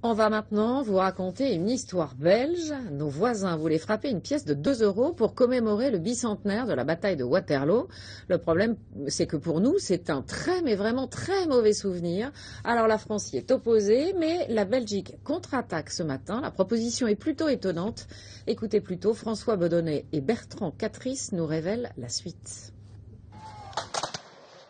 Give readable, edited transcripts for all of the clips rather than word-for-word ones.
On va maintenant vous raconter une histoire belge. Nos voisins voulaient frapper une pièce de 2 € pour commémorer le bicentenaire de la bataille de Waterloo. Le problème, c'est que pour nous, c'est un très, mais vraiment très mauvais souvenir. Alors la France y est opposée, mais la Belgique contre-attaque ce matin. La proposition est plutôt étonnante. Écoutez plutôt, François Bedonnet et Bertrand Catrice nous révèlent la suite.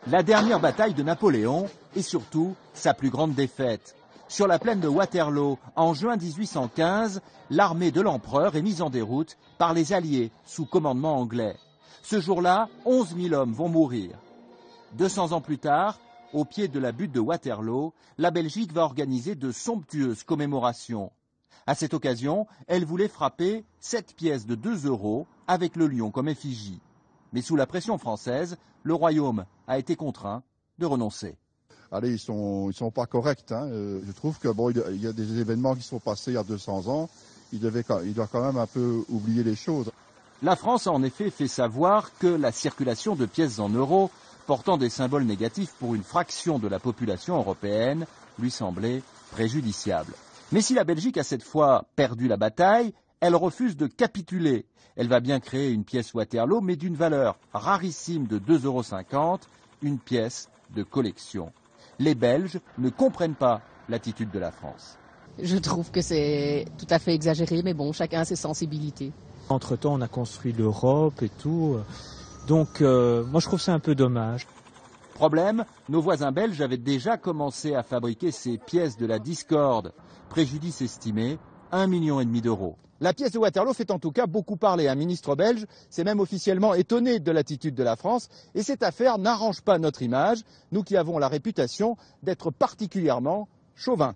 La dernière bataille de Napoléon et surtout sa plus grande défaite. Sur la plaine de Waterloo, en juin 1815, l'armée de l'empereur est mise en déroute par les Alliés sous commandement anglais. Ce jour-là, 11 000 hommes vont mourir. 200 ans plus tard, au pied de la butte de Waterloo, la Belgique va organiser de somptueuses commémorations. À cette occasion, elle voulait frapper 7 pièces de 2 € avec le lion comme effigie. Mais sous la pression française, le royaume a été contraint de renoncer. Allez, ils sont pas corrects. Je trouve que bon, il y a des événements qui sont passés il y a 200 ans. Il doit quand même un peu oublier les choses. La France a en effet fait savoir que la circulation de pièces en euros portant des symboles négatifs pour une fraction de la population européenne lui semblait préjudiciable. Mais si la Belgique a cette fois perdu la bataille, elle refuse de capituler. Elle va bien créer une pièce Waterloo, mais d'une valeur rarissime de 2,50 €, une pièce de collection. Les Belges ne comprennent pas l'attitude de la France. Je trouve que c'est tout à fait exagéré, mais bon, chacun a ses sensibilités. Entre-temps, on a construit l'Europe et tout. Donc, moi, je trouve ça un peu dommage. Problème, nos voisins belges avaient déjà commencé à fabriquer ces pièces de la discorde. Préjudice estimé, 1,5 million d'euros. La pièce de Waterloo fait en tout cas beaucoup parler. Un ministre belge s'est même officiellement étonné de l'attitude de la France. Et cette affaire n'arrange pas notre image, nous qui avons la réputation d'être particulièrement chauvins.